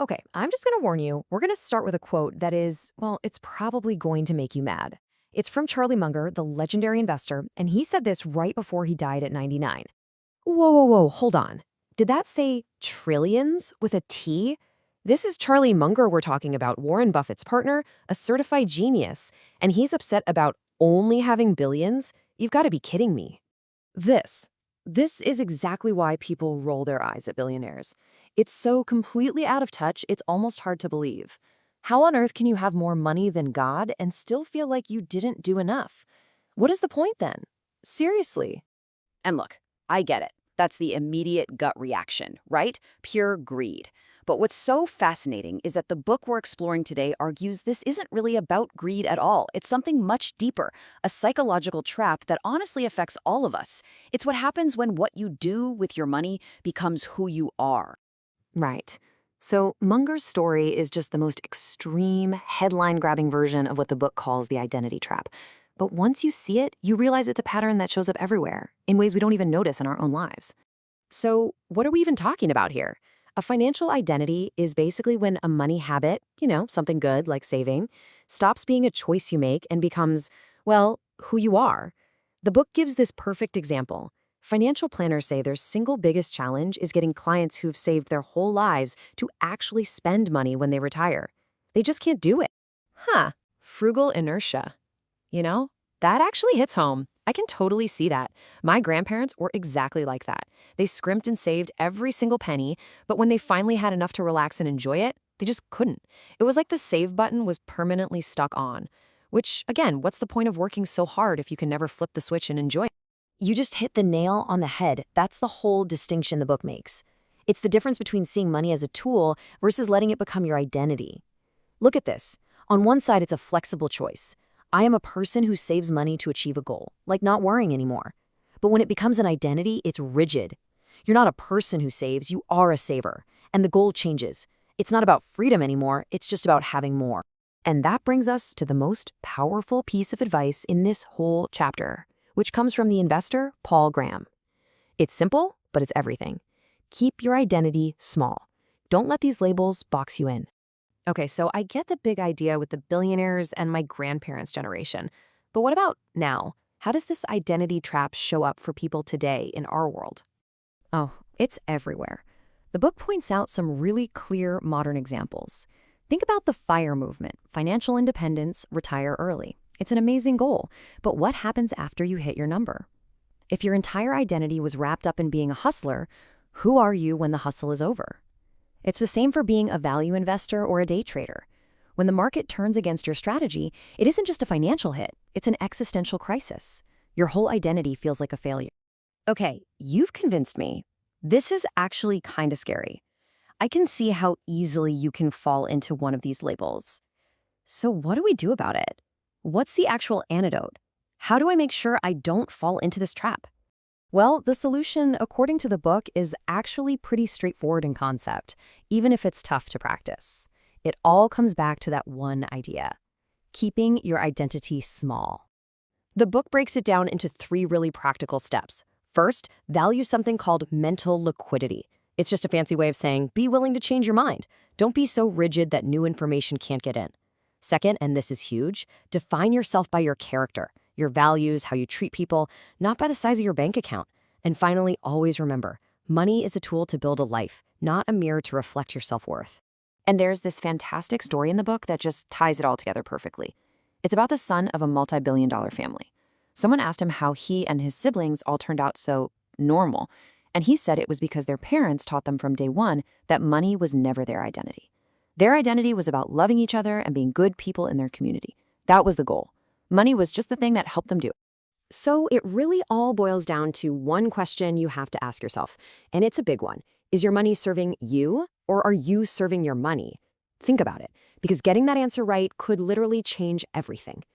Okay, I'm just going to warn you. We're going to start with a quote that is, well, it's probably going to make you mad. It's from Charlie Munger, the legendary investor, and he said this right before he died at 99. Whoa, whoa, whoa, hold on. Did that say trillions with a T? This is Charlie Munger we're talking about, Warren Buffett's partner, a certified genius, and he's upset about only having billions? You've got to be kidding me. This. This is exactly why people roll their eyes at billionaires. It's so completely out of touch, it's almost hard to believe. How on earth can you have more money than God and still feel like you didn't do enough? What is the point then? Seriously. And look, I get it. That's the immediate gut reaction, right? Pure greed. But what's so fascinating is that the book we're exploring today argues this isn't really about greed at all. It's something much deeper, a psychological trap that honestly affects all of us. It's what happens when what you do with your money becomes who you are. Right. So Munger's story is just the most extreme, headline-grabbing version of what the book calls the identity trap. But once you see it, you realize it's a pattern that shows up everywhere, in ways we don't even notice in our own lives. So what are we even talking about here? A financial identity is basically when a money habit, something good like saving, stops being a choice you make and becomes, well, who you are. The book gives this perfect example. Financial planners say their single biggest challenge is getting clients who've saved their whole lives to actually spend money when they retire. They just can't do it. Huh, frugal inertia. That actually hits home. I can totally see that. My grandparents were exactly like that. They scrimped and saved every single penny, but when they finally had enough to relax and enjoy it, they just couldn't. It was like the save button was permanently stuck on. Which, again, what's the point of working so hard if you can never flip the switch and enjoy it? You just hit the nail on the head. That's the whole distinction the book makes. It's the difference between seeing money as a tool versus letting it become your identity. Look at this. On one side, it's a flexible choice. I am a person who saves money to achieve a goal, like not worrying anymore. But when it becomes an identity, it's rigid. You're not a person who saves, you are a saver. And the goal changes. It's not about freedom anymore, it's just about having more. And that brings us to the most powerful piece of advice in this whole chapter, which comes from the investor, Paul Graham. It's simple, but it's everything. Keep your identity small. Don't let these labels box you in. Okay, so I get the big idea with the billionaires and my grandparents' generation. But what about now? How does this identity trap show up for people today in our world? Oh, it's everywhere. The book points out some really clear modern examples. Think about the FIRE movement, financial independence, retire early. It's an amazing goal, but what happens after you hit your number? If your entire identity was wrapped up in being a hustler, who are you when the hustle is over? It's the same for being a value investor or a day trader. When the market turns against your strategy, it isn't just a financial hit, it's an existential crisis. Your whole identity feels like a failure. Okay, you've convinced me. This is actually kind of scary. I can see how easily you can fall into one of these labels. So what do we do about it? What's the actual antidote? How do I make sure I don't fall into this trap? Well, the solution, according to the book, is actually pretty straightforward in concept, even if it's tough to practice. It all comes back to that one idea: keeping your identity small. The book breaks it down into 3 really practical steps. First, value something called mental liquidity. It's just a fancy way of saying, be willing to change your mind. Don't be so rigid that new information can't get in. Second, and this is huge, define yourself by your character, your values, how you treat people, not by the size of your bank account. And finally, always remember, money is a tool to build a life, not a mirror to reflect your self-worth. And there's this fantastic story in the book that just ties it all together perfectly. It's about the son of a multi-billion-dollar family. Someone asked him how he and his siblings all turned out so normal, and he said it was because their parents taught them from day one that money was never their identity. Their identity was about loving each other and being good people in their community. That was the goal. Money was just the thing that helped them do it. So it really all boils down to one question you have to ask yourself, and it's a big one. Is your money serving you, or are you serving your money? Think about it, because getting that answer right could literally change everything.